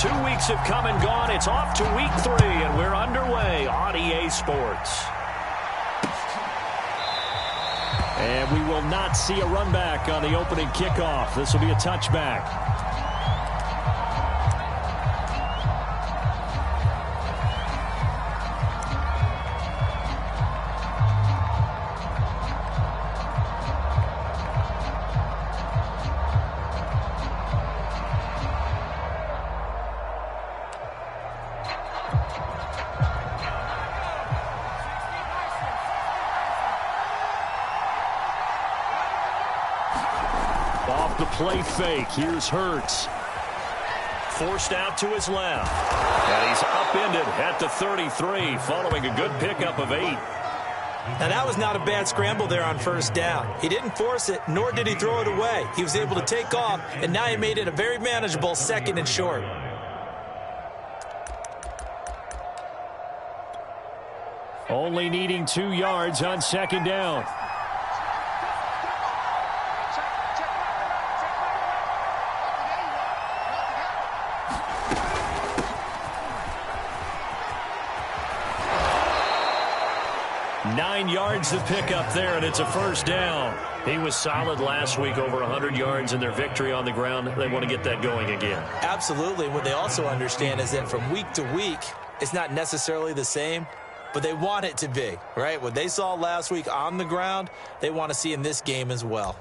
2 weeks have come and gone. It's off to week 3, and we're underway on EA Sports. And we will not see a run back on the opening kickoff. This will be a touchback. Off the play fake. Here's Hurts. Forced out to his left. And he's upended at the 33 following a good pickup of 8. Now, that was not a bad scramble there on first down. He didn't force it, nor did he throw it away. He was able to take off, and now he made it a very manageable 2nd and short. Only needing 2 yards on 2nd down. Yards to pick up there, and it's a first down. He was solid last week, over 100 yards in their victory on the ground. They want to get that going again. Absolutely. What they also understand is that from week to week, it's not necessarily the same, but they want it to be, right? What they saw last week on the ground, they want to see in this game as well.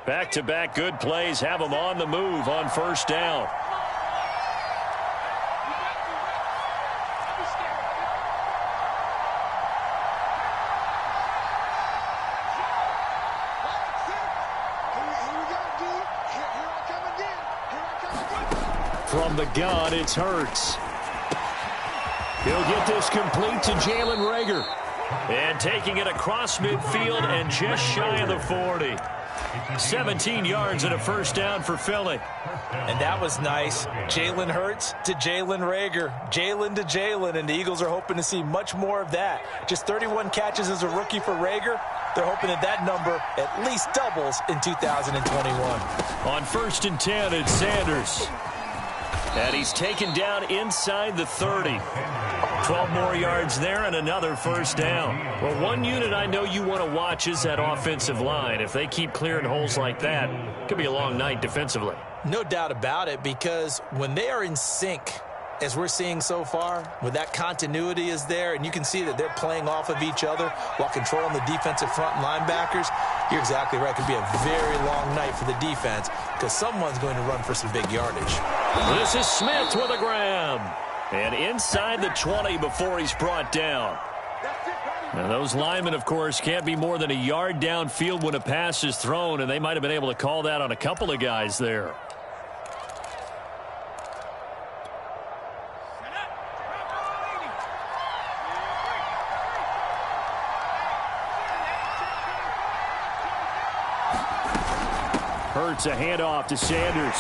Back-to-back good plays have them on the move on first down. From the gun, it's Hurts. He'll get this complete to Jalen Reagor. And taking it across midfield and just shy of the 40. 17 yards and a first down for Philly. And that was nice. Jalen Hurts to Jalen Reagor. Jalen to Jalen, and the Eagles are hoping to see much more of that. Just 31 catches as a rookie for Reagor. They're hoping that that number at least doubles in 2021. On 1st and 10, it's Sanders. And he's taken down inside the 30. 12 more yards there and another first down. Well, one unit I know you want to watch is that offensive line. If they keep clearing holes like that, it could be a long night defensively. No doubt about it, because when they are in sync, as we're seeing so far, when that continuity is there, and you can see that they're playing off of each other while controlling the defensive front linebackers, you're exactly right. It could be a very long night for the defense because someone's going to run for some big yardage. This is Smith with a grab. And inside the 20 before he's brought down. Now, those linemen, of course, can't be more than a yard downfield when a pass is thrown, and they might have been able to call that on a couple of guys there. Hurts a handoff to Sanders.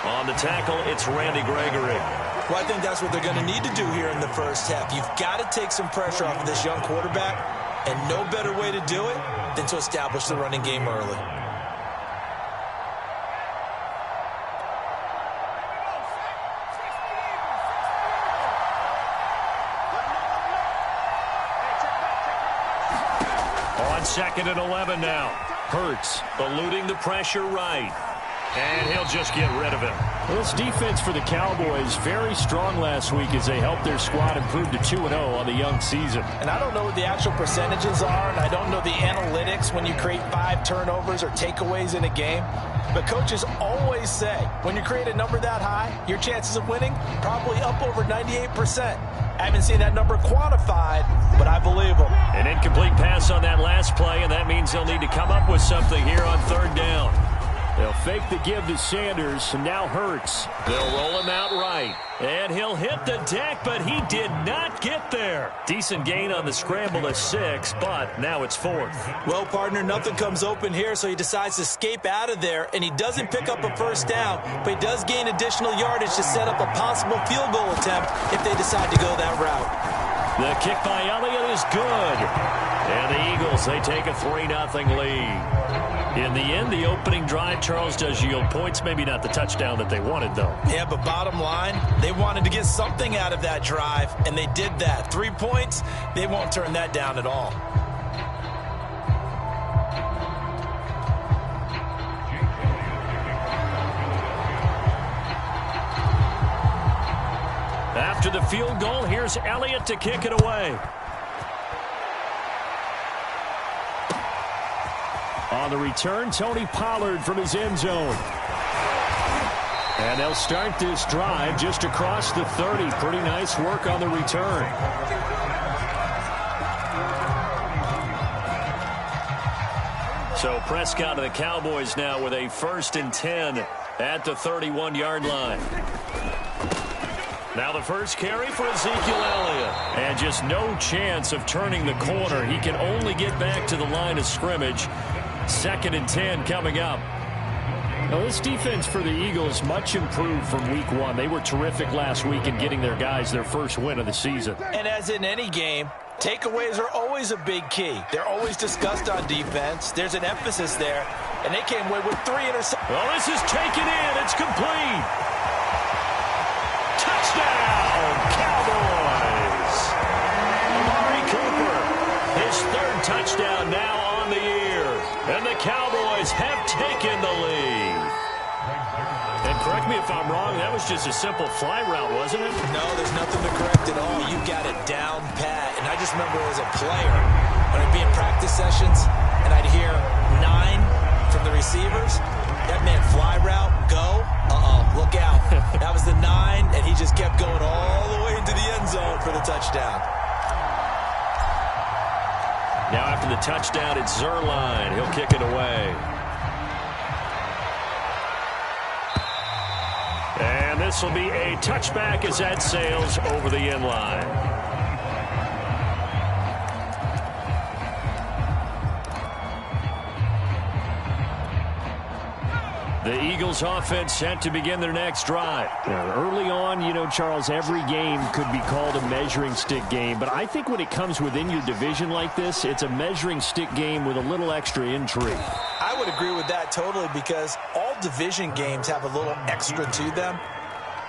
On the tackle, it's Randy Gregory. Well, I think that's what they're going to need to do here in the first half. You've got to take some pressure off of this young quarterback, and no better way to do it than to establish the running game early. On 2nd and 11 now. Hurts eluding the pressure right. And he'll just get rid of him. Well, this defense for the Cowboys very strong last week as they helped their squad improve to 2-0 on the young season. And I don't know what the actual percentages are, and I don't know the analytics when you create 5 turnovers or takeaways in a game. But coaches always say, when you create a number that high, your chances of winning probably up over 98%. I haven't seen that number quantified, but I believe them. An incomplete pass on that last play, and that means they'll need to come up with something here on 3rd down. They'll fake the give to Sanders, and now Hurts. They'll roll him out right. And he'll hit the deck, but he did not get there. Decent gain on the scramble to 6, but now it's 4th. Well, partner, nothing comes open here, so he decides to escape out of there, and he doesn't pick up a first down, but he does gain additional yardage to set up a possible field goal attempt if they decide to go that route. The kick by Elliott is good. And the Eagles, they take a 3-0 lead. In the end, the opening drive, Charles, does yield points. Maybe not the touchdown that they wanted, though. Yeah, but bottom line, they wanted to get something out of that drive, and they did that. 3 points, they won't turn that down at all. After the field goal, here's Elliott to kick it away. On the return, Tony Pollard from his end zone. And they'll start this drive just across the 30. Pretty nice work on the return. So Prescott of the Cowboys now with a 1st and 10 at the 31-yard line. Now the first carry for Ezekiel Elliott. And just no chance of turning the corner. He can only get back to the line of scrimmage. 2nd and 10 coming up. Now this defense for the Eagles much improved from week 1. They were terrific last week in getting their guys their first win of the season. And as in any game, takeaways are always a big key. They're always discussed on defense. There's an emphasis there. And they came away with 3 interceptions. Well, this is taken in. It's complete. Touchdown, Cowboys. Amari Cooper, his 3rd touchdown now on the year. And the Cowboys have taken the lead. And correct me if I'm wrong, that was just a simple fly route, wasn't it? No, there's nothing to correct at all. You got it down pat. And I just remember as a player, when I'd be in practice sessions, and I'd hear 9 from the receivers, that meant fly route, go, look out. That was the 9, and he just kept going all the way into the end zone for the touchdown. Now after the touchdown, it's Zerline. He'll kick it away. And this will be a touchback as that sails over the end line. The Eagles offense set to begin their next drive. Now, early on, you know, Charles, every game could be called a measuring stick game. But I think when it comes within your division like this, it's a measuring stick game with a little extra intrigue. I would agree with that totally because all division games have a little extra to them.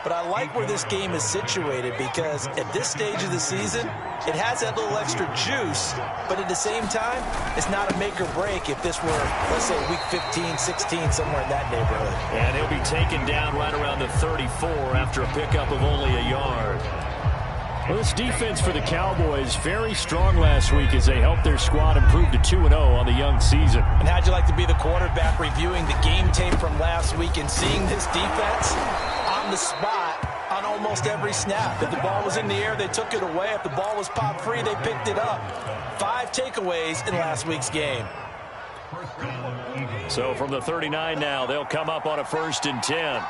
But I like where this game is situated because at this stage of the season, it has that little extra juice, but at the same time, it's not a make or break if this were, let's say, week 15, 16, somewhere in that neighborhood. And he'll be taken down right around the 34 after a pickup of only a yard. Well, this defense for the Cowboys, very strong last week as they helped their squad improve to 2-0 on the young season. And how'd you like to be the quarterback reviewing the game tape from last week and seeing this defense on the spot on almost every snap? If the ball was in the air, they took it away. If the ball was popped free, they picked it up. 5 takeaways in last week's game. So from the 39 now, they'll come up on a 1st and 10.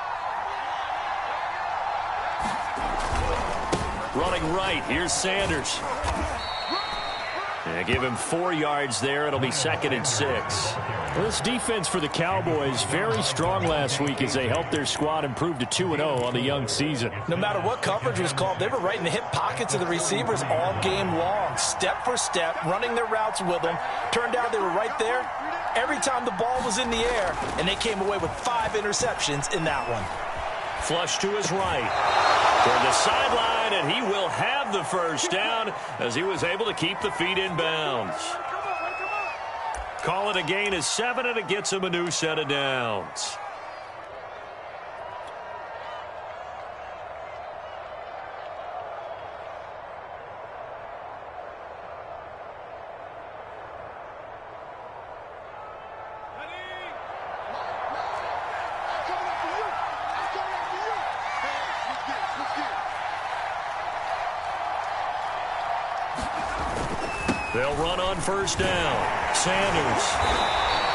Running right, here's Sanders. And give him 4 yards there. It'll be 2nd and 6. Well, this defense for the Cowboys, very strong last week as they helped their squad improve to 2-0 on the young season. No matter what coverage was called, they were right in the hip pockets of the receivers all game long, step for step, running their routes with them. Turned out they were right there every time the ball was in the air, and they came away with 5 interceptions in that one. Flush to his right. Toward the sideline, and he will have the first down as he was able to keep the feet in bounds. Call it a gain of 7, and it gets him a new set of downs. They'll run on first down. Sanders.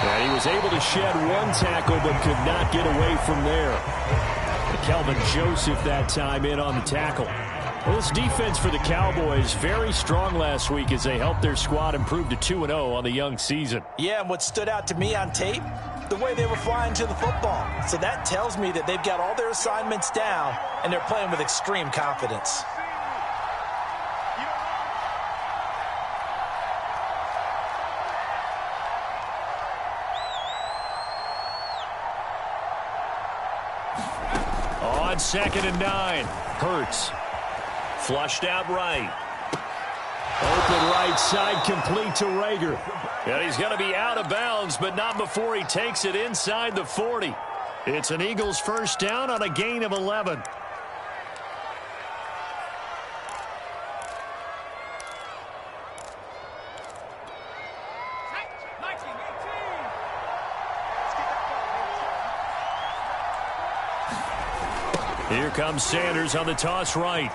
And he was able to shed 1 tackle but could not get away from there. Kelvin Joseph that time in on the tackle. Well, this defense for the Cowboys, very strong last week as they helped their squad improve to 2-0 on the young season. Yeah, and what stood out to me on tape, the way they were flying to the football. So that tells me that they've got all their assignments down and they're playing with extreme confidence. on 2nd and 9. Hurts. Flushed out right. Open right side, complete to Rager. And he's going to be out of bounds, but not before he takes it inside the 40. It's an Eagles first down on a gain of 11. Here comes Sanders on the toss right.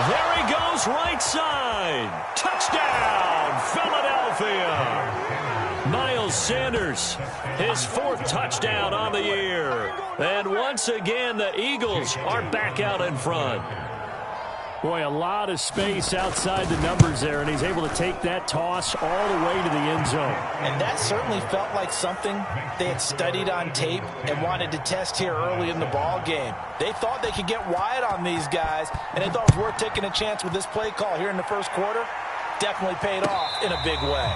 There he goes, right side. Touchdown, Philadelphia. Miles Sanders, his 4th touchdown on the year. And once again, the Eagles are back out in front. Boy, a lot of space outside the numbers there, and he's able to take that toss all the way to the end zone. And that certainly felt like something they had studied on tape and wanted to test here early in the ball game. They thought they could get wide on these guys, and they thought it was worth taking a chance with this play call here in the first quarter. Definitely paid off in a big way.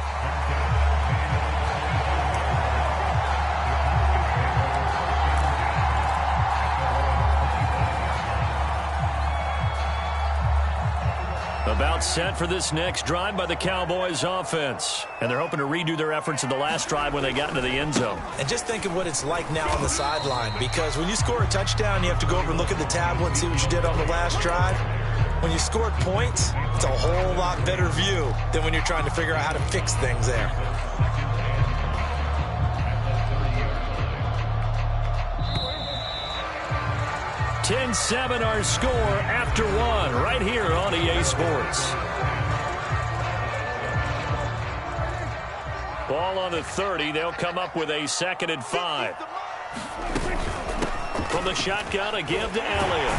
About set for this next drive by the Cowboys offense. And they're hoping to redo their efforts in the last drive when they got into the end zone. And just think of what it's like now on the sideline, because when you score a touchdown, you have to go over and look at the tablet and see what you did on the last drive. When you scored points, it's a whole lot better view than when you're trying to figure out how to fix things there. (10-7) our score after 1 right here on EA Sports. Ball on the 30. They'll come up with a 2nd and 5. From the shotgun, a give to Elliott.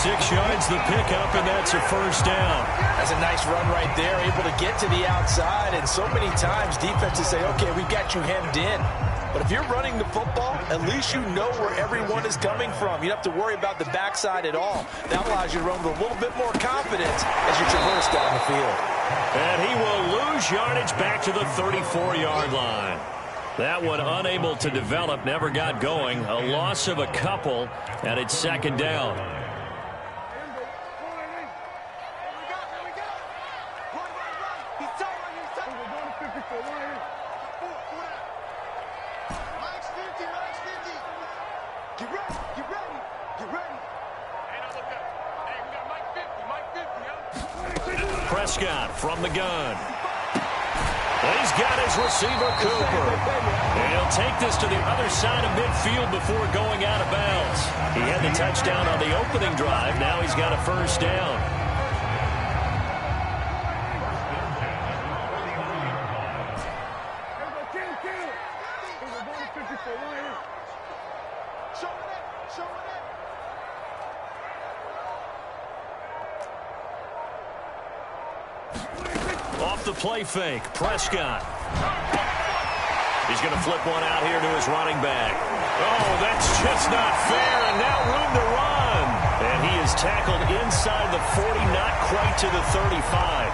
6 yards the pickup, and that's a first down. That's a nice run right there, able to get to the outside. And so many times defenses say, okay, we've got you hemmed in. But if you're running the football, at least you know where everyone is coming from. You don't have to worry about the backside at all. That allows you to run with a little bit more confidence as you traverse down the field. And he will lose yardage back to the 34-yard line. That one unable to develop, never got going. A loss of a couple, and it's 2nd down. Prescott from the gun. He's got his receiver, Cooper. And he'll take this to the other side of midfield before going out of bounds. He had the touchdown on the opening drive. Now he's got a first down. Off the play fake, Prescott. He's going to flip one out here to his running back. Oh, that's just not fair, and now room to run. And he is tackled inside the 40, not quite to the 35.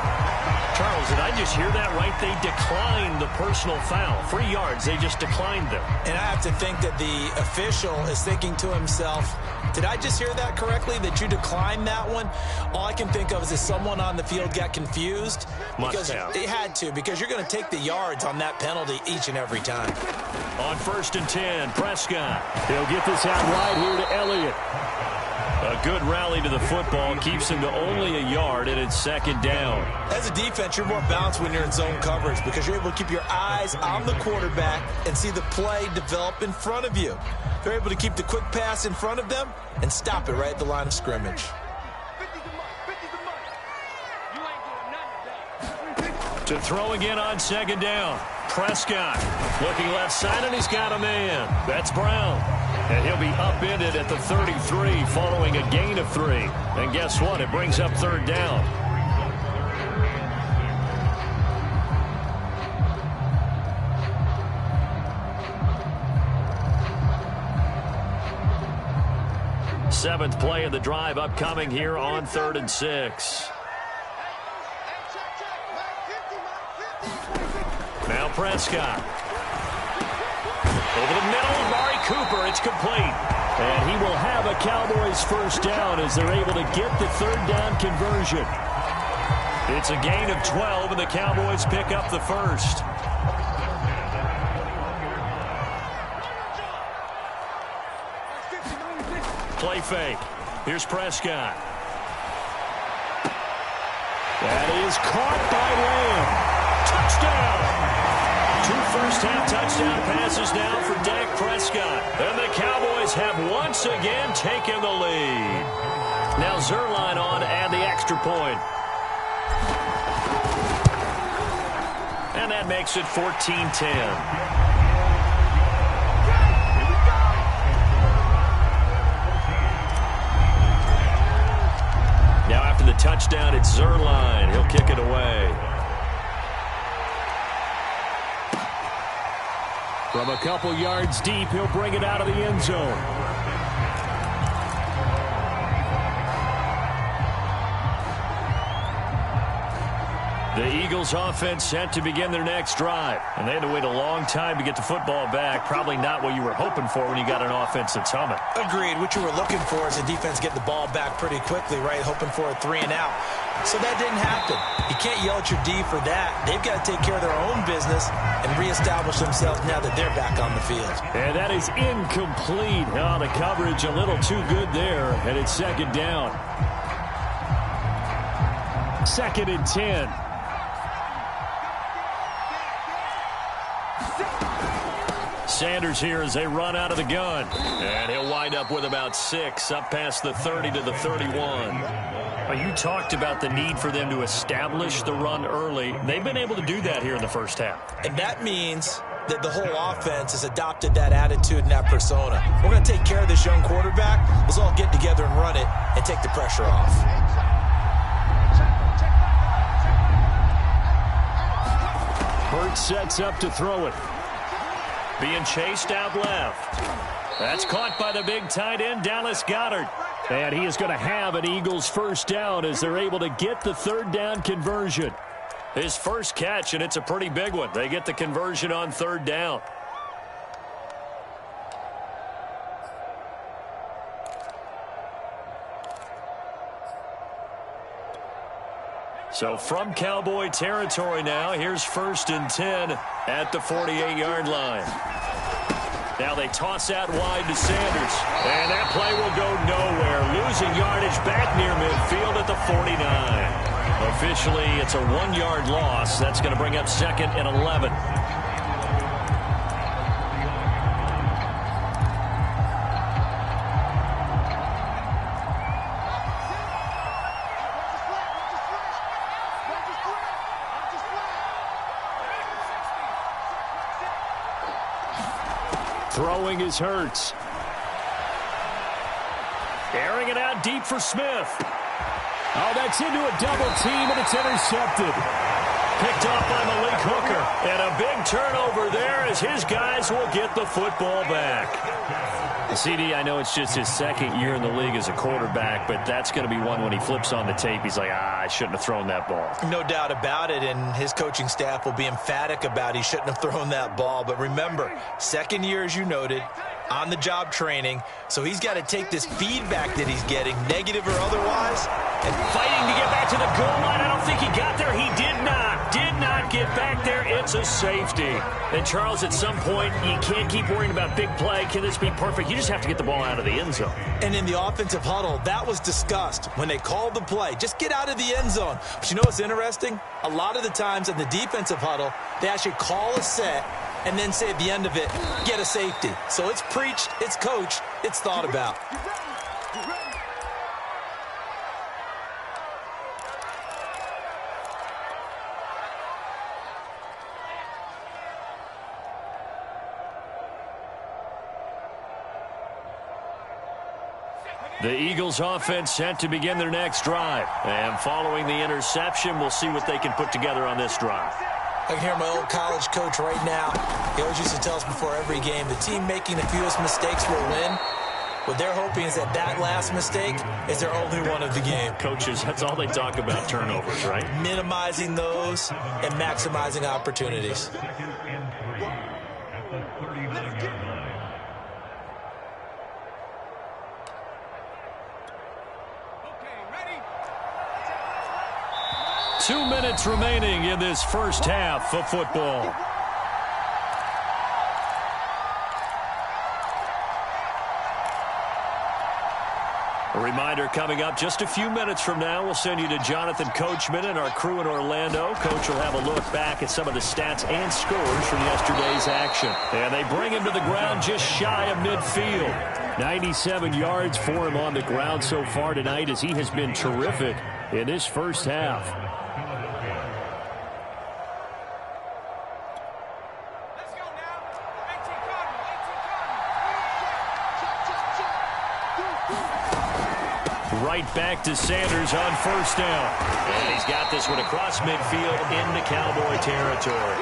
Charles, did I just hear that right? They declined the personal foul. 3 yards, they just declined them. And I have to think that the official is thinking to himself, did I just hear that correctly, that you declined that one? All I can think of is that someone on the field got confused. Must have. It had to, because you're going to take the yards on that penalty each and every time. On 1st and 10, Prescott. He'll get this out wide here to Elliott. A good rally to the football keeps him to only a yard, and it's 2nd down. As a defense, you're more balanced when you're in zone coverage because you're able to keep your eyes on the quarterback and see the play develop in front of you. They're able to keep the quick pass in front of them and stop it right at the line of scrimmage. To throw again on 2nd down. Prescott looking left side, and he's got a man. That's Brown. And he'll be upended at the 33 following a gain of 3. And guess what? It brings up 3rd down. Seventh play of the drive upcoming here on 3rd and 6. Now Prescott. Over the middle, Amari Cooper. It's complete. And he will have a Cowboys first down as they're able to get the third down conversion. It's a gain of 12, and the Cowboys pick up the first. Play fake. Here's Prescott. That is caught by Lamb. Touchdown. 2 first-half touchdown passes now for Dak Prescott. And the Cowboys have once again taken the lead. Now Zerline on to add the extra point. And that makes it 14-10. The touchdown, it's Zerline. He'll kick it away. From a couple yards deep, he'll bring it out of the end zone. The Eagles offense set to begin their next drive. And they had to wait a long time to get the football back. Probably not what you were hoping for when you got an offense that's humming. Agreed. What you were looking for is the defense getting the ball back pretty quickly, right? Hoping for a 3 and out. So that didn't happen. You can't yell at your D for that. They've got to take care of their own business and reestablish themselves now that they're back on the field. And that is incomplete. Oh, the coverage a little too good there. And it's second down. 2nd and 10. Sanders here as they run out of the gun. And he'll wind up with about 6, up past the 30 to the 31. You talked about the need for them to establish the run early. They've been able to do that here in the first half. And that means that the whole offense has adopted that attitude and that persona. We're going to take care of this young quarterback. Let's all get together and run it and take the pressure off. Hurts sets up to throw it. Being chased out left. That's caught by the big tight end, Dallas Goedert. And he is going to have an Eagles first down as they're able to get the third down conversion. His first catch, and it's a pretty big one. They get the conversion on third down. So from Cowboy territory now, here's 1st and 10 at the 48-yard line. Now they toss out wide to Sanders. And that play will go nowhere. Losing yardage back near midfield at the 49. Officially, it's a 1-yard loss. That's going to bring up 2nd and 11. Throwing is Hurts. Airing it out deep for Smith. Oh, that's into a double team, and it's intercepted. Picked off by Malik Hooker. And a big turnover there as his guys will get the football back. CD, I know it's just his 2nd year in the league as a quarterback, but that's going to be one when he flips on the tape. He's like, I shouldn't have thrown that ball. No doubt about it, and his coaching staff will be emphatic about he shouldn't have thrown that ball. But remember, 2nd year, as you noted, on-the-job training, so he's got to take this feedback that he's getting, negative or otherwise, and fighting to get back to the goal line. I don't think he got there. He did not get back there. It's a safety. And, Charles, at some point, you can't keep worrying about big play. Can this be perfect? You just have to get the ball out of the end zone. And in the offensive huddle, that was discussed when they called the play. Just get out of the end zone. But you know what's interesting? A lot of the times in the defensive huddle, they actually call a set and then say at the end of it, get a safety. So it's preached, it's coached, it's thought about. The Eagles offense set to begin their next drive. And following the interception, we'll see what they can put together on this drive. I can hear my old college coach right now. He always used to tell us before every game, the team making the fewest mistakes will win. What they're hoping is that last mistake is their only one of the game. Coaches, that's all they talk about, turnovers, right? Minimizing those and maximizing opportunities. 2 minutes remaining in this first half of football. A reminder coming up just a few minutes from now. We'll send you to Jonathan Coachman and our crew in Orlando. Coach will have a look back at some of the stats and scores from yesterday's action. And they bring him to the ground just shy of midfield. 97 yards for him on the ground so far tonight as he has been terrific in this first half. Right back to Sanders on first down. And he's got this one across midfield into Cowboy territory.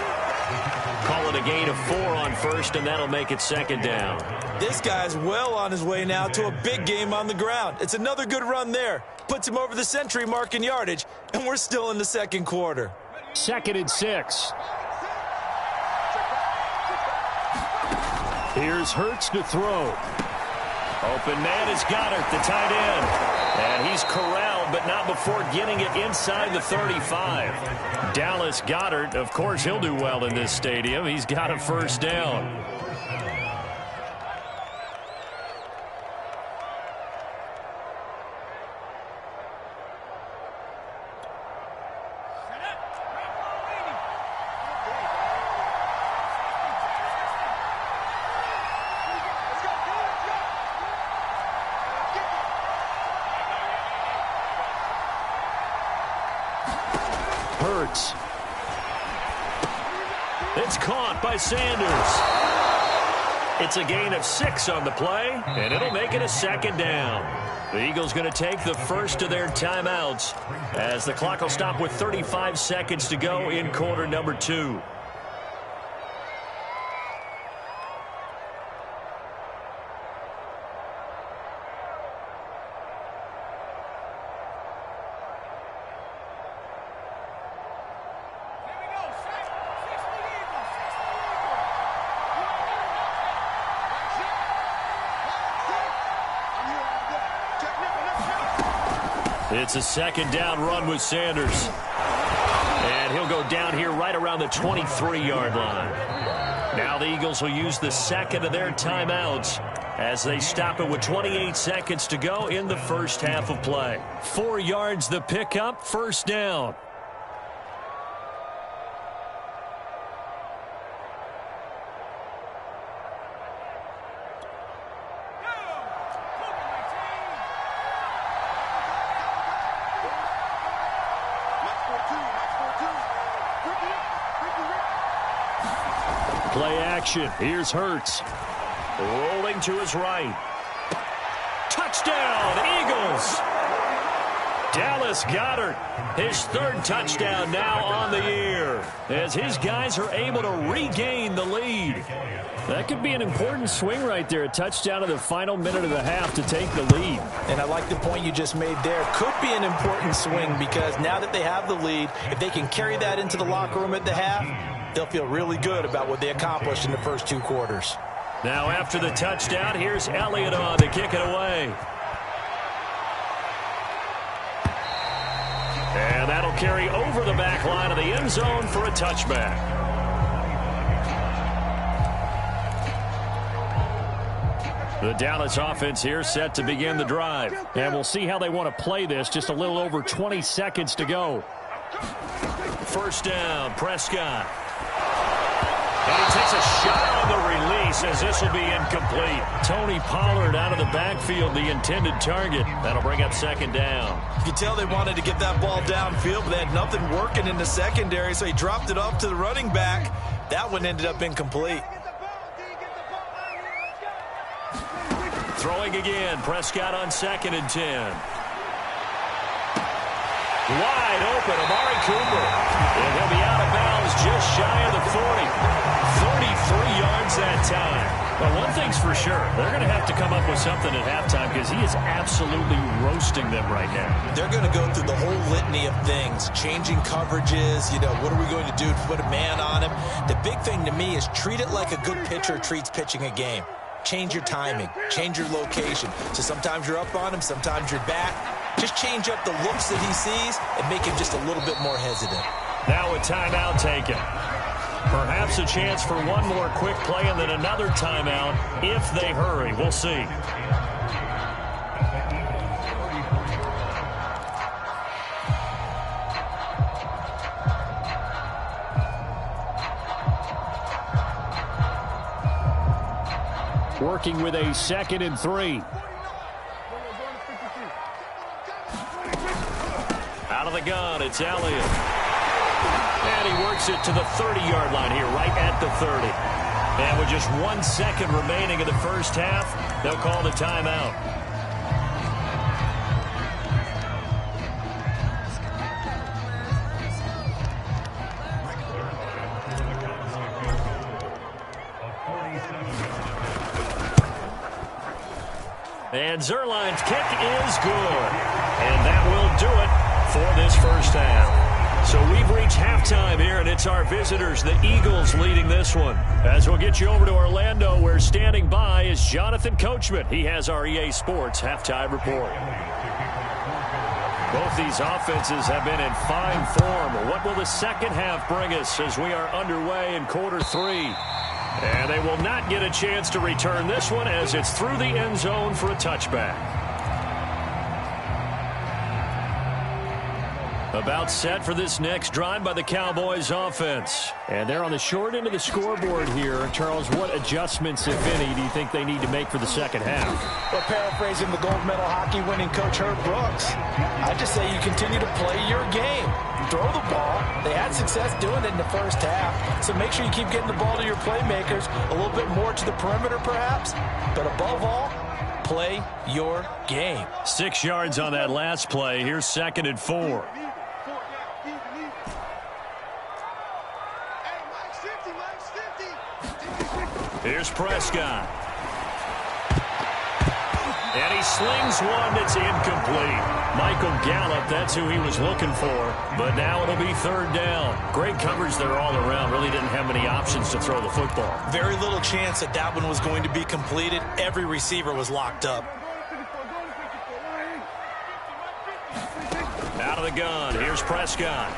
Call it a gain of 4 on first, and that'll make it second down. This guy's well on his way now to a big game on the ground. It's another good run there. Puts him over the century mark in yardage, and we're still in the second quarter. 2nd and 6. Here's Hurts to throw. Open man is Goddard, the tight end. And he's corralled, but not before getting it inside the 35. Dallas Goedert, of course, he'll do well in this stadium. He's got a first down. It's caught by Sanders. It's a gain of 6 on the play, and it'll make it a second down. The Eagles going to take the first of their timeouts as the clock will stop with 35 seconds to go in quarter number 2. It's a second down run with Sanders. And he'll go down here right around the 23-yard line. Now the Eagles will use the second of their timeouts as they stop it with 28 seconds to go in the first half of play. 4 yards the pickup, first down. Play action. Here's Hurts. Rolling to his right. Touchdown, Eagles. Dallas Goedert, his 3rd touchdown now on the year, as his guys are able to regain the lead. That could be an important swing right there, a touchdown in the final minute of the half to take the lead. And I like the point you just made there. Could be an important swing because now that they have the lead, if they can carry that into the locker room at the half, they'll feel really good about what they accomplished in the first 2 quarters. Now after the touchdown, here's Elliott on to kick it away. And that'll carry over the back line of the end zone for a touchback. The Dallas offense here set to begin the drive. And we'll see how they want to play this. Just a little over 20 seconds to go. First down, Prescott. And he takes a shot on the release as this will be incomplete. Tony Pollard out of the backfield, the intended target. That'll bring up second down. You can tell they wanted to get that ball downfield, but they had nothing working in the secondary, so he dropped it off to the running back. That one ended up incomplete. Throwing again, Prescott on 2nd and 10. Wide open, Amari Cooper. And he'll be out of bounds just shy of the 40. 33 yards that time. Well, one thing's for sure. They're going to have to come up with something at halftime because he is absolutely roasting them right now. They're going to go through the whole litany of things, changing coverages, what are we going to do to put a man on him? The big thing to me is treat it like a good pitcher treats pitching a game. Change your timing, change your location. So sometimes you're up on him, sometimes you're back. Just change up the looks that he sees and make him just a little bit more hesitant. Now a timeout taken. Perhaps a chance for one more quick play and then another timeout if they hurry. We'll see. Working with a 2nd and 3. Out of the gun, it's Elliott. And he works it to the 30-yard line here, right at the 30. And with just 1 second remaining in the first half, they'll call the timeout. And Zerline's kick is good. And that will do it for this first half. So we've reached halftime here, and it's our visitors, the Eagles, leading this one. As we'll get you over to Orlando, where standing by is Jonathan Coachman. He has our EA Sports halftime report. Both these offenses have been in fine form. What will the second half bring us as we are underway in quarter 3? And they will not get a chance to return this one as it's through the end zone for a touchback. About set for this next drive by the Cowboys offense. And they're on the short end of the scoreboard here. Charles, what adjustments, if any, do you think they need to make for the second half? Well, paraphrasing the gold medal hockey winning coach Herb Brooks, I just say you continue to play your game. Throw the ball. They had success doing it in the first half. So make sure you keep getting the ball to your playmakers, a little bit more to the perimeter perhaps. But above all, play your game. 6 yards on that last play. Here's 2nd and 4. Here's Prescott. And he slings one that's incomplete. Michael Gallup, that's who he was looking for. But now it'll be 3rd down. Great coverage there all around. Really didn't have many options to throw the football. Very little chance that that one was going to be completed. Every receiver was locked up. Out of the gun. Here's Prescott.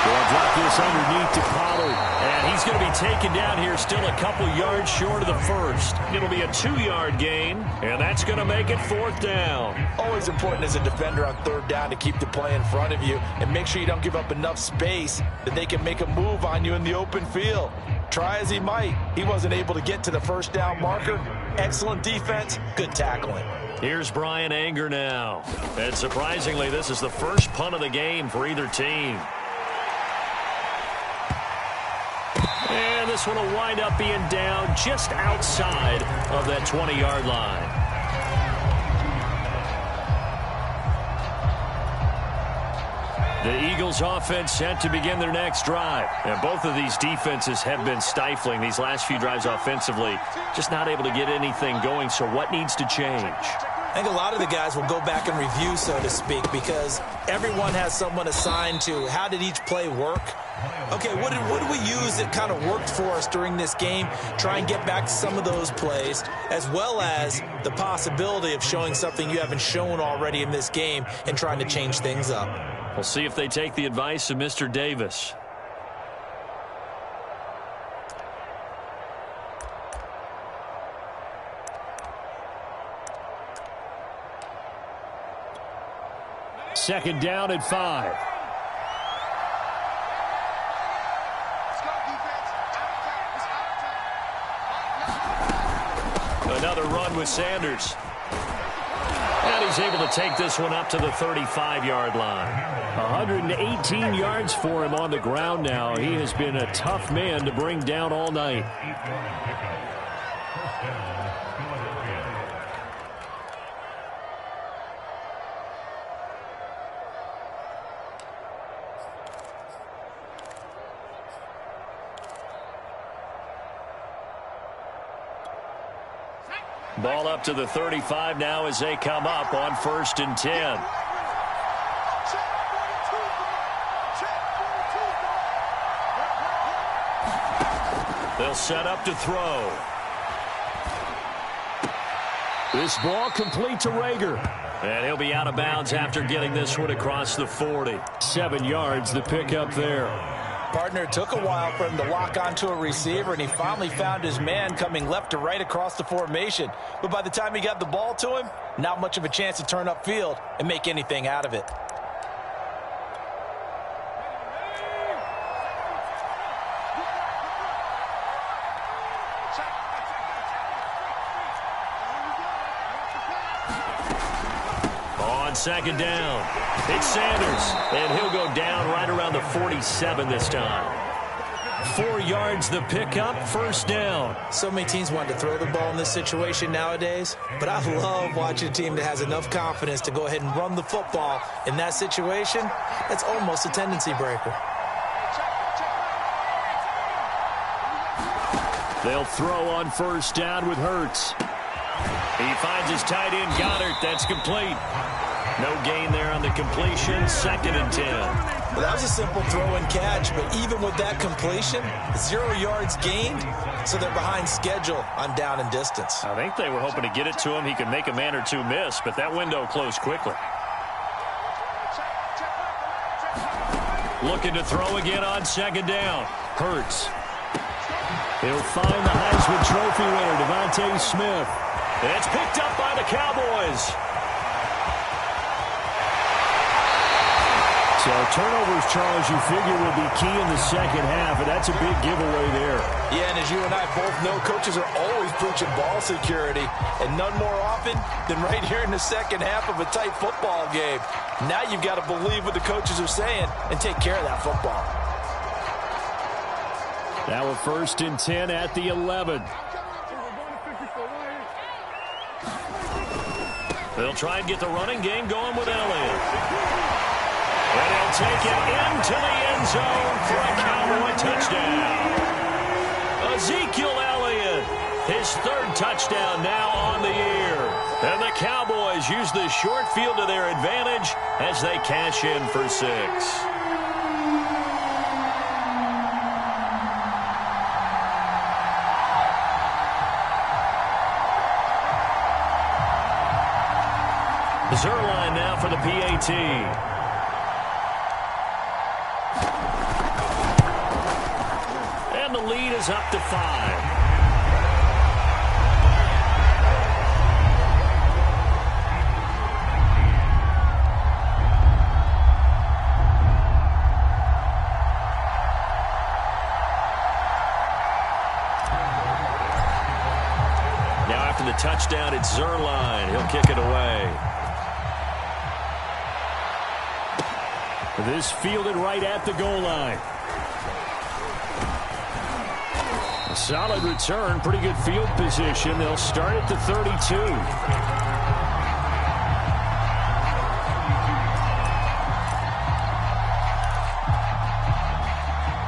They'll drop this underneath to Pollard. And he's going to be taken down here still a couple yards short of the first. It'll be a 2-yard gain, and that's going to make it 4th down. Always important as a defender on 3rd down to keep the play in front of you and make sure you don't give up enough space that they can make a move on you in the open field. Try as he might, he wasn't able to get to the 1st down marker. Excellent defense, good tackling. Here's Brian Anger now. And surprisingly, this is the first punt of the game for either team. And this one will wind up being down just outside of that 20-yard line. The Eagles offense set to begin their next drive. And both of these defenses have been stifling these last few drives offensively. Just not able to get anything going, so what needs to change? I think a lot of the guys will go back and review, so to speak, because everyone has someone assigned to how did each play work. Okay, what did we use that kind of worked for us during this game? Try and get back to some of those plays, as well as the possibility of showing something you haven't shown already in this game and trying to change things up. We'll see if they take the advice of Mr. Davis. Second down at 5. Another run with Sanders. And he's able to take this one up to the 35-yard line. 118 yards for him on the ground now. He has been a tough man to bring down all night. Ball up to the 35 now as they come up on 1st and 10. They'll set up to throw. This ball complete to Rager. And he'll be out of bounds after getting this one across the 40. 7 yards, the pickup there. Partner, it took a while for him to lock onto a receiver, and he finally found his man coming left to right across the formation. But by the time he got the ball to him, not much of a chance to turn upfield and make anything out of it. On 2nd down, it's Sanders, and he'll go down right around the 47 this time. 4 yards the pickup, 1st down. So many teams want to throw the ball in this situation nowadays, but I love watching a team that has enough confidence to go ahead and run the football in that situation. That's almost a tendency breaker. They'll throw on 1st down with Hurts. He finds his tight end, Goddard. That's complete. No gain there on the completion. 2nd and 10. Well, that was a simple throw and catch, but even with that completion, 0 yards gained, so they're behind schedule on down and distance. I think they were hoping to get it to him. He could make a man or two miss, but that window closed quickly. Looking to throw again on 2nd down. Hurts. He'll find the Heisman Trophy winner, Devontae Smith. And it's picked up by the Cowboys. So turnovers, Charles, you figure will be key in the 2nd half, and that's a big giveaway there. Yeah, and as you and I both know, coaches are always preaching ball security, and none more often than right here in the 2nd half of a tight football game. Now you've got to believe what the coaches are saying and take care of that football. Now a 1st and 10 at the 11. They'll try and get the running game going with Elliott. And he'll take it into the end zone for a Cowboy touchdown. Ezekiel Elliott, his 3rd touchdown now on the year. And the Cowboys use the short field to their advantage as they cash in for 6. Zerline now for the PAT. And the lead is up to 5. Now after the touchdown, it's Zerline. He'll kick it away. This fielded right at the goal line. A solid return, pretty good field position. They'll start at the 32.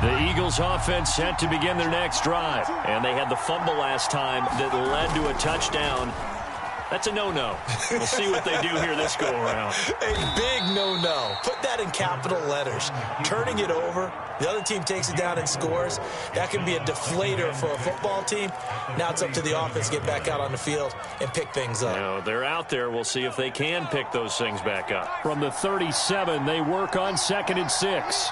The Eagles offense set to begin their next drive. And they had the fumble last time that led to a touchdown. That's a no-no. We'll see what they do here this go-around. A big no-no. Put that in capital letters. Turning it over, the other team takes it down and scores. That can be a deflator for a football team. Now it's up to the offense to get back out on the field and pick things up. No, they're out there. We'll see if they can pick those things back up. From the 37, they work on 2nd and 6.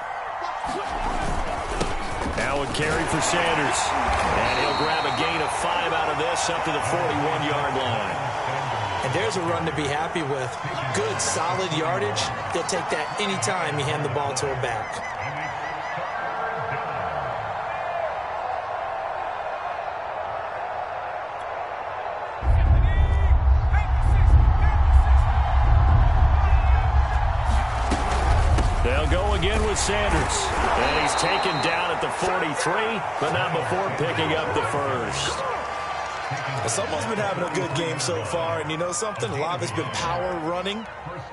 Now a carry for Sanders. And he'll grab a gain of 5 out of this up to the 41-yard line. And there's a run to be happy with. Good, solid yardage. They'll take that anytime you hand the ball to a back. They'll go again with Sanders. And he's taken down at the 43, but not before picking up the 1st. Someone's been having a good game so far, and you know something? A lot of it's been power running.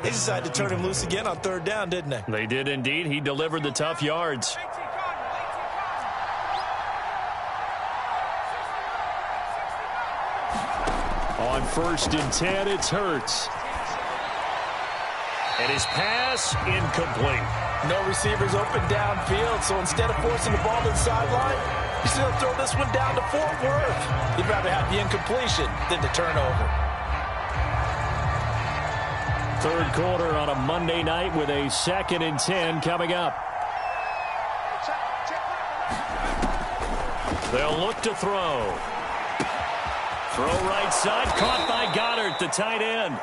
They decided to turn him loose again on 3rd down, didn't they? They did indeed. He delivered the tough yards. On 1st and 10, it's Hurts. And his pass incomplete. No receivers open downfield, so instead of forcing the ball to the sideline, he's going to throw this one down to Fort Worth. He'd rather have the incompletion than the turnover. Third quarter on a Monday night with a 2nd and 10 coming up. They'll look to throw. Throw right side, caught by Goddard, the tight end.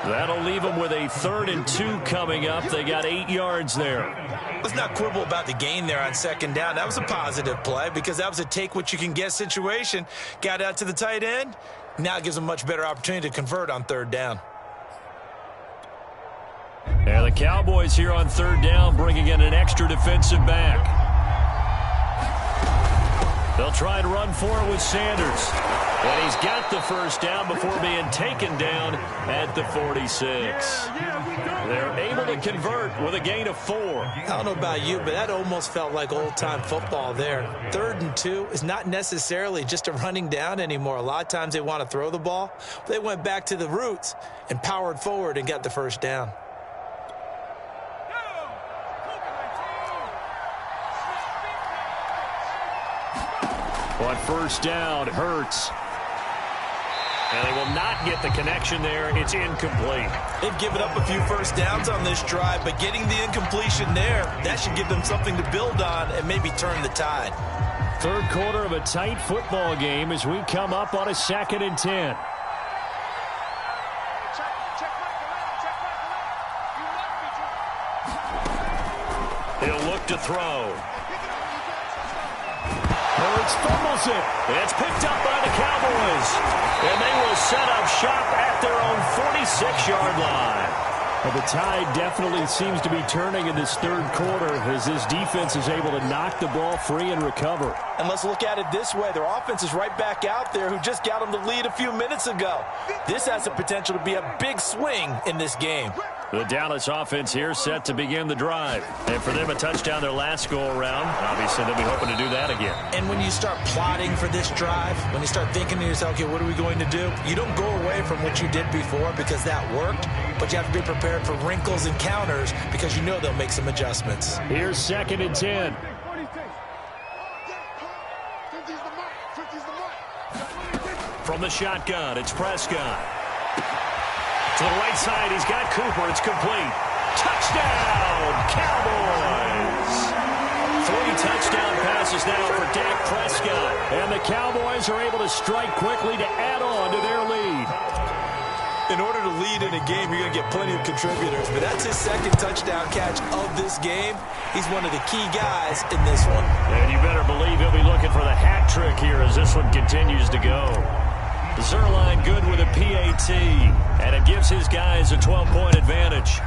That'll leave them with a 3rd and 2 coming up. They got 8 yards there. Let's not quibble about the gain there on 2nd down. That was a positive play because that was a take-what-you-can-get situation. Got out to the tight end. Now it gives them a much better opportunity to convert on 3rd down. And the Cowboys here on 3rd down bringing in an extra defensive back. They'll try to run for it with Sanders. And he's got the first down before being taken down at the 46. They're able to convert with a gain of 4. I don't know about you, but that almost felt like old-time football there. 3rd and 2 is not necessarily just a running down anymore. A lot of times they want to throw the ball. They went back to the roots and powered forward and got the first down. On 1st down, Hurts. And they will not get the connection there. It's incomplete. They've given up a few first downs on this drive, but getting the incompletion there, that should give them something to build on and maybe turn the tide. Third quarter of a tight football game as we come up on a 2nd and 10. He'll look to throw. Hurts fumbles it. It's picked up by the Cowboys. And they will set up shop at their own 46-yard line. Well, the tide definitely seems to be turning in this third quarter as this defense is able to knock the ball free and recover. And let's look at it this way. Their offense is right back out there who just got them the lead a few minutes ago. This has the potential to be a big swing in this game. The Dallas offense here set to begin the drive. And for them, a touchdown their last go-around. Obviously, they'll be hoping to do that again. And when you start plotting for this drive, when you start thinking to yourself, okay, what are we going to do? You don't go away from what you did before because that worked, but you have to be prepared for wrinkles and counters because you know they'll make some adjustments. Here's 2nd and 10. From the shotgun, it's Prescott. To the right side, he's got Cooper. It's complete. Touchdown, Cowboys! 3 touchdown passes now for Dak Prescott. And the Cowboys are able to strike quickly to add on to their lead. In order to lead in a game, you're going to get plenty of contributors. But that's his 2nd touchdown catch of this game. He's one of the key guys in this one. And you better believe he'll be looking for the hat trick here as this one continues to go. Zerline good with a PAT, and it gives his guys a 12-point advantage.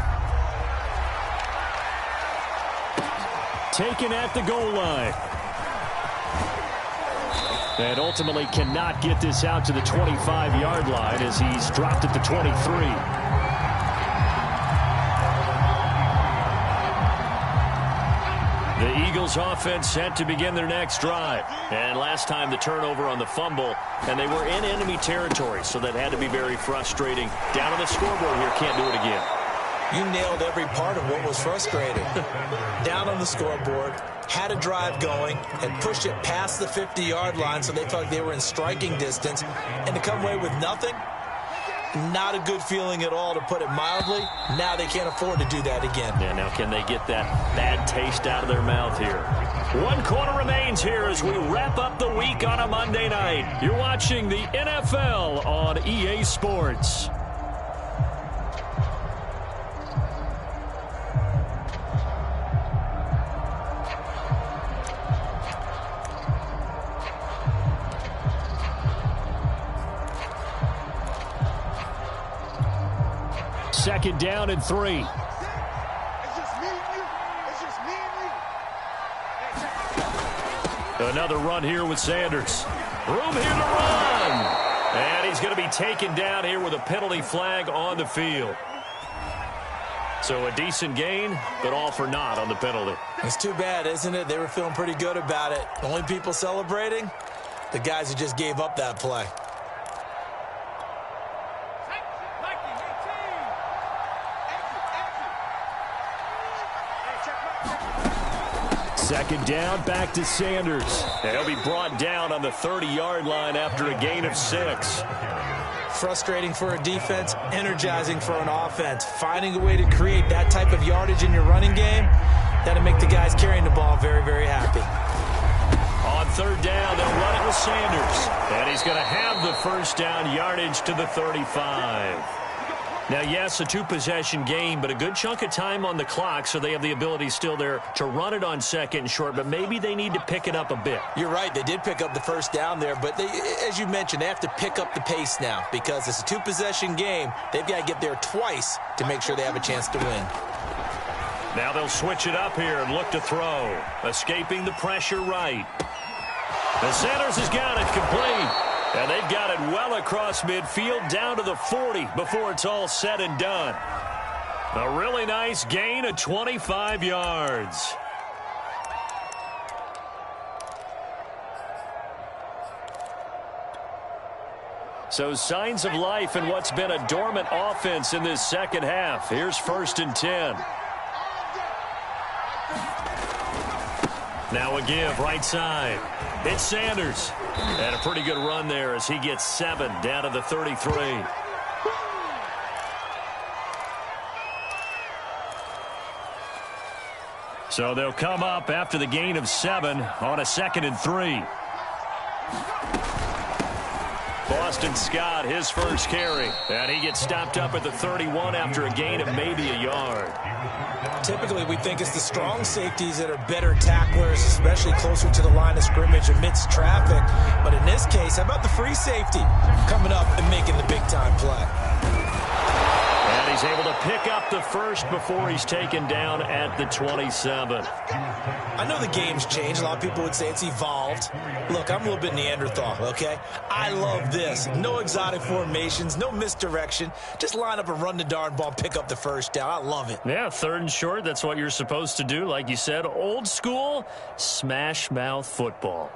Taken at the goal line. And ultimately cannot get this out to the 25-yard line as he's dropped at the 23. The Eagles offense set to begin their next drive. And last time the turnover on the fumble, and they were in enemy territory, so that had to be very frustrating. Down on the scoreboard here, can't do it again. You nailed every part of what was frustrating. Down on the scoreboard, had a drive going, and pushed it past the 50-yard line so they felt like they were in striking distance, and to come away with nothing, not a good feeling at all, to put it mildly. Now they can't afford to do that again. Yeah, now can they get that bad taste out of their mouth here? 1 quarter remains here as we wrap up the week on a Monday night. You're watching the NFL on EA Sports. Second down and 3. Another run here with Sanders. Room here to run. And he's going to be taken down here with a penalty flag on the field. So a decent gain, but all for naught on the penalty. It's too bad, isn't it? They were feeling pretty good about it. The only people celebrating, the guys who just gave up that play. Second down, back to Sanders. And he'll be brought down on the 30-yard line after a gain of 6. Frustrating for a defense, energizing for an offense. Finding a way to create that type of yardage in your running game, that'll make the guys carrying the ball very, very happy. On third down, they'll run it with Sanders. And he's going to have the first down, yardage to the 35. Now, yes, a two-possession game, but a good chunk of time on the clock, so they have the ability still there to run it on second and short, but maybe they need to pick it up a bit. You're right. They did pick up the first down there, but as you mentioned, they have to pick up the pace now because it's a two-possession game. They've got to get there twice to make sure they have a chance to win. Now they'll switch it up here and look to throw. Escaping the pressure right. The Sanders has got it complete. And they've got it well across midfield down to the 40 before it's all said and done. A really nice gain of 25 yards. So signs of life in what's been a dormant offense in this second half. Here's 1st and 10. Now a give right side. It's Sanders. And a pretty good run there as he gets 7 down to the 33. So they'll come up after the gain of 7 on a 2nd and 3. Boston Scott, his first carry. And he gets stopped up at the 31 after a gain of maybe a yard. Typically, we think it's the strong safeties that are better tacklers, especially closer to the line of scrimmage amidst traffic. But in this case, how about the free safety coming up and making the big-time play? And he's able to pick up the first before he's taken down at the 27. I know the game's changed. A lot of people would say it's evolved. Look, I'm a little bit Neanderthal, okay? I love this. No exotic formations, no misdirection. Just line up and run the darn ball and pick up the first down. I love it. Yeah, 3rd and short, that's what you're supposed to do. Like you said, old school, smash mouth football.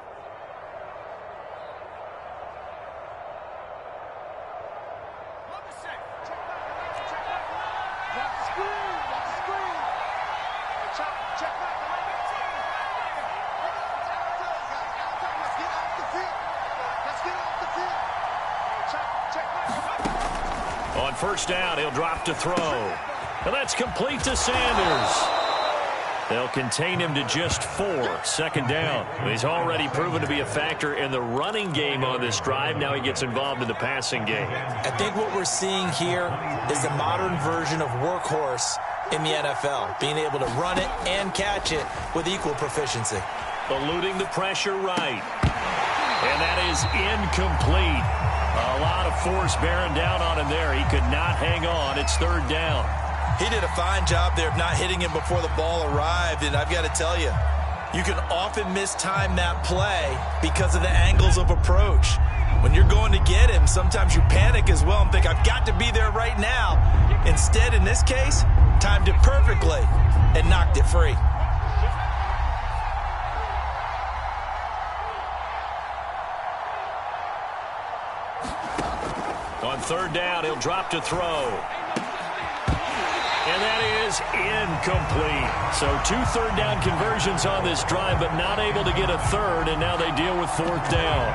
On first down, he'll drop to throw. And that's complete to Sanders. They'll contain him to just 4. 2nd down. He's already proven to be a factor in the running game on this drive. Now he gets involved in the passing game. I think what we're seeing here is the modern version of workhorse in the NFL, being able to run it and catch it with equal proficiency. Eluding the pressure right. And that is incomplete. A lot of force bearing down on him there. He could not hang on. It's 3rd down. He did a fine job there of not hitting him before the ball arrived. And I've got to tell you, you can often mistime that play because of the angles of approach. When you're going to get him, sometimes you panic as well and think, I've got to be there right now. Instead, in this case, timed it perfectly and knocked it free. On 3rd down, he'll drop to throw. And that is incomplete. So 2 3rd down conversions on this drive, but not able to get a 3rd, and now they deal with 4th down.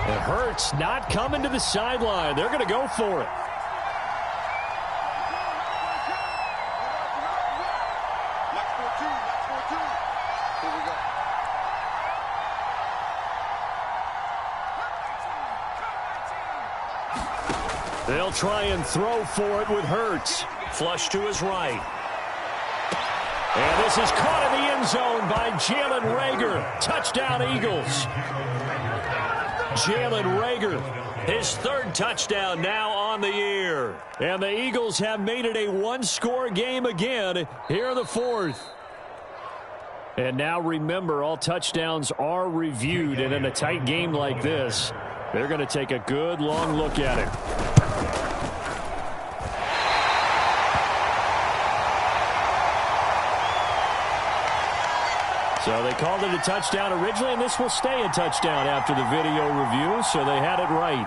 It hurts not coming to the sideline. They're going to go for it. They'll try and throw for it with Hurts. Flush to his right. And this is caught in the end zone by Jalen Reagor. Touchdown, Eagles. Jalen Reagor, his 3rd touchdown now on the year. And the Eagles have made it a 1-score game again here in the 4th. And now remember, all touchdowns are reviewed. And in a tight game like this, they're going to take a good long look at it. So they called it a touchdown originally, and this will stay a touchdown after the video review, so they had it right.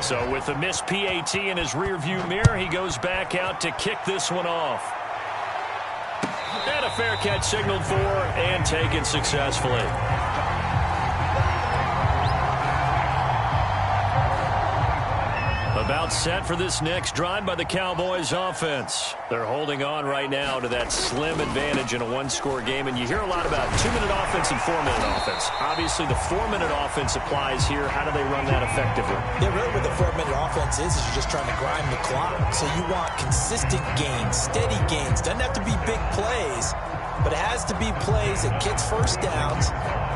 So with the missed PAT in his rearview mirror, he goes back out to kick this one off. And a fair catch signaled for and taken successfully. About set for this next drive by the Cowboys offense. They're holding on right now to that slim advantage in a one-score game, and you hear a lot about 2-minute offense and 4-minute offense. Obviously, the 4-minute offense applies here. How do they run that effectively? Yeah, really what the 4-minute offense is you're just trying to grind the clock. So you want consistent gains, steady gains. Doesn't have to be big plays, but it has to be plays that gets first downs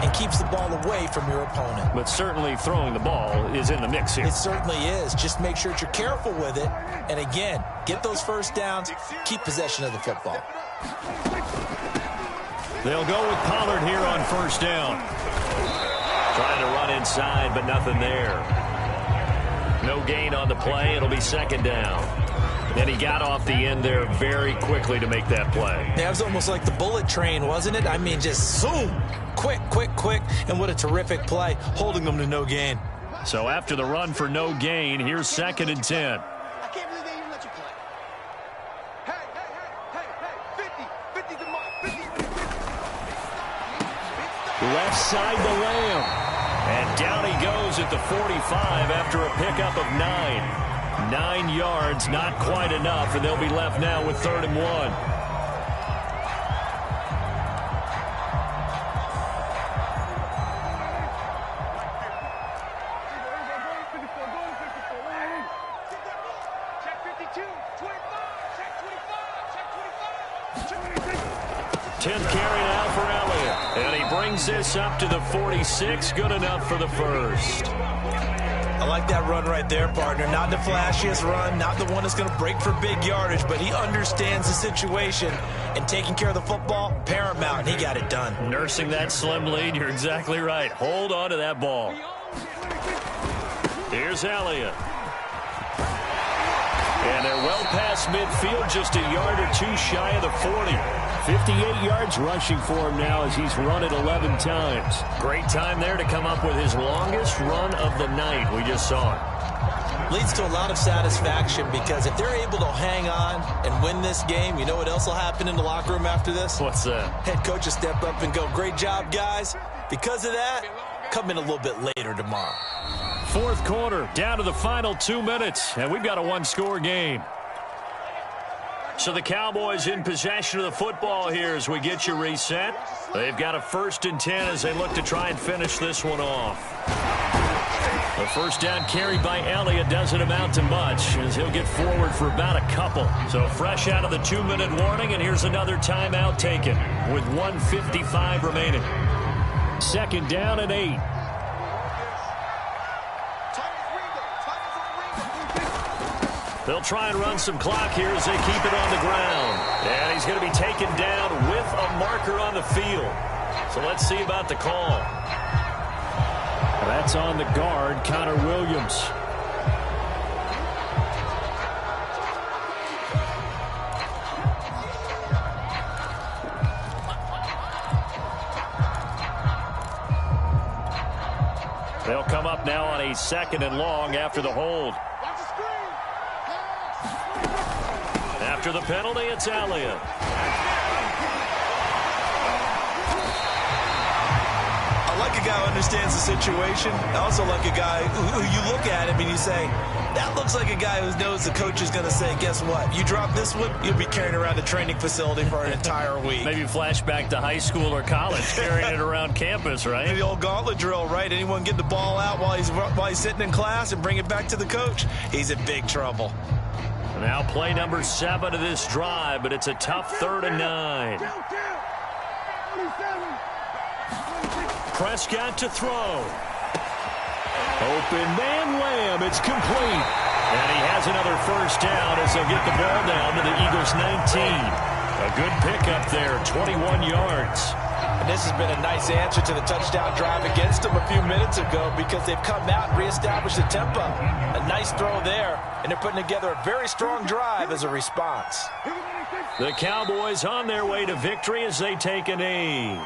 and keeps the ball away from your opponent. But certainly throwing the ball is in the mix here. It certainly is. Just make sure that you're careful with it. And again, get those first downs, keep possession of the football. They'll go with Pollard here on first down. Trying to run inside, but nothing there. No gain on the play. It'll be second down. And he got off the end there very quickly to make that play. Yeah, it was almost like the bullet train, wasn't it? I mean, just zoom. Quick, quick, quick. And what a terrific play, holding them to no gain. So after the run for no gain, here's 2nd and 10. I can't believe they even let you play. Hey, 50 the mark, 50. Left side to Lamb. And down he goes at the 45 after a pickup of 9. 9 yards, not quite enough, and they'll be left now with 3rd and 1. Check 52, 25, check 25, 10th carry now for Elliott. And he brings this up to the 46. Good enough for the first. I like that run right there, partner. Not the flashiest run, not the one that's going to break for big yardage, but he understands the situation, and taking care of the football, paramount, and he got it done. Nursing that slim lead, you're exactly right. Hold on to that ball. Here's Elliott. And they're well past midfield, just a yard or two shy of the 40. 58 yards rushing for him now as he's run it 11 times. Great time there to come up with his longest run of the night. We just saw it. Leads to a lot of satisfaction because if they're able to hang on and win this game, you know what else will happen in the locker room after this? What's that? Head coach will step up and go, great job, guys. Because of that, come in a little bit later tomorrow. 4th quarter, down to the final 2 minutes, and we've got a one-score game. So the Cowboys in possession of the football here as we get you reset. They've got a 1st and 10 as they look to try and finish this one off. The first down carried by Elliott doesn't amount to much as he'll get forward for about a couple. So fresh out of the 2-minute warning, and here's another timeout taken with 1:55 remaining. 2nd down and 8. They'll try and run some clock here as they keep it on the ground. And he's going to be taken down with a marker on the field. So let's see about the call. That's on the guard, Connor Williams. They'll come up now on a 2nd and long after the hold. After the penalty, it's Elliott. I like a guy who understands the situation. I also like a guy who you look at him and you say, that looks like a guy who knows the coach is going to say, guess what? You drop this one, you'll be carrying around the training facility for an entire week. Maybe flashback to high school or college, carrying it around campus, right? The old gauntlet drill, right? Anyone get the ball out while he's sitting in class and bring it back to the coach? He's in big trouble. Now play number 7 of this drive, but it's a tough 3rd and 9. Prescott to throw. Open man Lamb. It's complete. And he has another first down as they'll get the ball down to the Eagles' 19. A good pickup there, 21 yards. And this has been a nice answer to the touchdown drive against them a few minutes ago because they've come out and reestablished the tempo. A nice throw there, and they're putting together a very strong drive as a response. The Cowboys on their way to victory as they take a knee.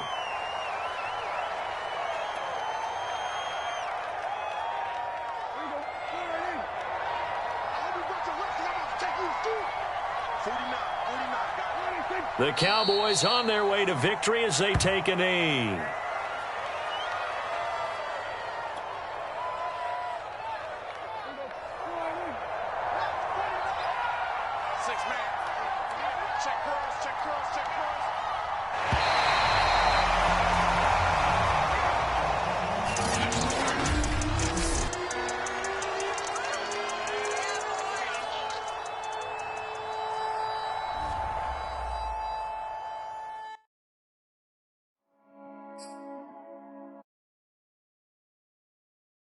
The Cowboys on their way to victory as they take a knee.